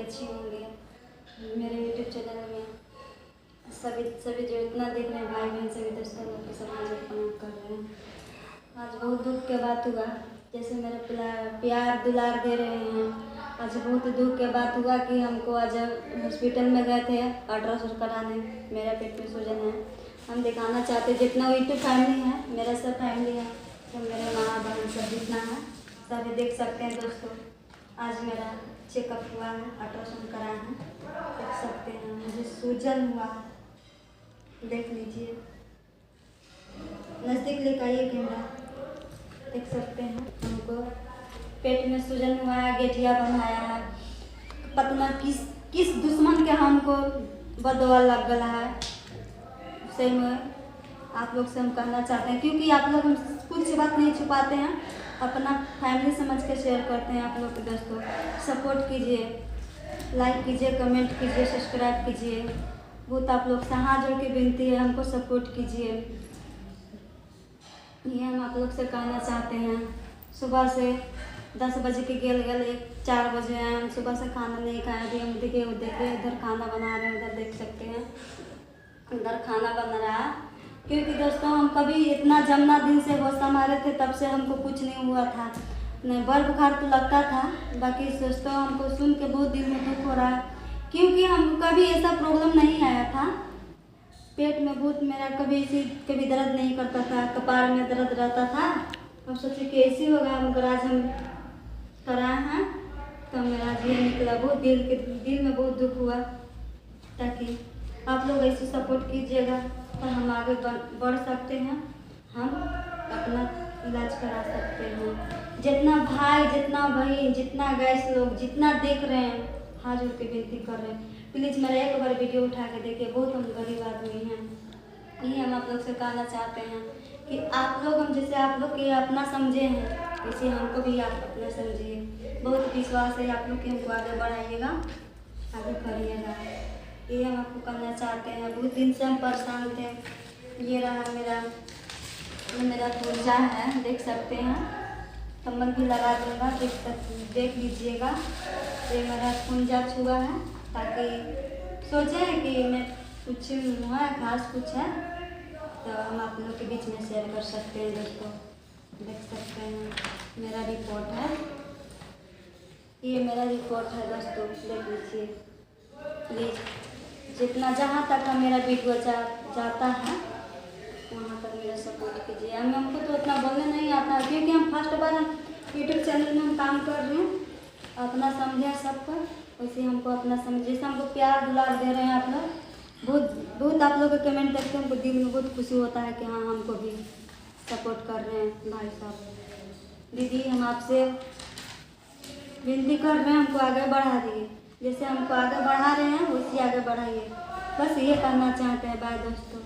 अच्छी होंगी। मेरे यूट्यूब चैनल में सभी जो इतना देख रहे हैं भाई बहन सभी दोस्तों लोग के समाज में प्रणाम कर रहे हैं। आज बहुत दुख के बात हुआ, जैसे मेरे प्यार दुलार दे रहे हैं। आज बहुत दुख के बात हुआ कि हमको आज हॉस्पिटल में गए थे अल्ट्रासाउंड कराने। मेरा पेट में सूजन है, हम दिखाना चाहते जितना यूट्यूब फैमिली है, मेरा सब फैमिली है, तो मेरे माँ बहन सब जितना है सभी देख सकते हैं दोस्तों। आज मेरा चेकअप हुआ है, अल्ट्रासाउंड कराया है, देख सकते हैं मुझे सूजन हुआ है, देख लीजिए। नज़दीक लेकर आइए कैमरा, देख सकते हैं हमको पेट में सूजन हुआ है, गेठिया बनाया है। पता न किस दुश्मन के हमको बदवा लग गया है। सही में आप लोग से हम कहना चाहते हैं, क्योंकि आप लोग हम कुछ बात नहीं छुपाते हैं, अपना फैमिली समझ के शेयर करते हैं। आप लोग के दोस्तों सपोर्ट कीजिए, लाइक कीजिए, कमेंट कीजिए, सब्सक्राइब कीजिए। बहुत आप लोग से हाथ जोड़ के विनती है, हमको सपोर्ट कीजिए। ये हम आप लोग से कहना चाहते हैं। सुबह से 10 बजे के गल 4 बजे आए, हम सुबह से खाना नहीं खाए। अभी हम देखिए इधर खाना बना रहे हैं, उधर देख सकते हैं उधर खाना बन रहा है। क्योंकि दोस्तों हम कभी इतना जमुना दिन से होश संभाले थे, तब से हमको कुछ नहीं हुआ था, नहीं बर बुखार तो लगता था। बाकी दोस्तों हमको सुन के बहुत दिल में दुख हो रहा है, क्योंकि हम कभी ऐसा प्रॉब्लम नहीं आया था। पेट में बहुत मेरा कभी दर्द नहीं करता था, कपार में दर्द रहता था। अब सोचे कि ऐसे होगा, मगर आज हम कराए हैं तो मेरा ये निकला। बहुत दिल में बहुत दुख हुआ। ताकि आप लोग ऐसे सपोर्ट कीजिएगा तो हम आगे बढ़ सकते हैं, हम अपना इलाज करा सकते हैं। जितना भाई, जितना बहन, जितना गैस लोग जितना देख रहे हैं, हाथ जोड़ के विनती कर रहे हैं, प्लीज़ मेरा एक बार वीडियो उठा के देखिए। बहुत हम गरीब आदमी हैं। यही हम आप लोग से कहना चाहते हैं कि आप लोग हम जैसे आप लोग के अपना समझे हैं, वैसे हमको भी आप अपना समझिए। बहुत विश्वास है आप लोग कि हमको आगे बढ़ाइएगा, आगे करिएगा। ये हम आपको कहना चाहते हैं। बहुत दिन से हम परेशान थे। ये रहा मेरा पूजा है, देख सकते हैं, कम्बल भी लगा दूँगा, देख लीजिएगा। ये मेरा पूजा छुआ है, ताकि सोचें कि मैं कुछ हुआ है, खास कुछ है तो हम आप लोग के बीच में शेयर कर सकते हैं। दोस्तों देख सकते हैं मेरा रिपोर्ट है, ये मेरा रिपोर्ट है दोस्तों, देख लीजिए प्लीज़। जितना जहाँ तक मेरा वीडियो जाता है वहाँ तक मेरा सपोर्ट कीजिए। हमको तो उतना बोलने नहीं आता, क्योंकि हम फर्स्ट बार यूट्यूब चैनल में हम काम कर रहे हैं। अपना समझें सबको, वैसे हमको अपना समझे। जैसे हमको प्यार दुलार दे रहे हैं आप लोग, बहुत आप लोग के कमेंट देखते हैं, हमको दिल में बहुत खुशी होता है कि हाँ हमको भी सपोर्ट कर रहे हैं भाई साहब। दीदी हम आपसे विनती कर रहे हैं, हमको आगे बढ़ा दिए। जैसे हमको आगे बढ़ा रहे हैं वैसे आगे बढ़ाइए, बस ये कहना चाहते हैं। बाय दोस्तों।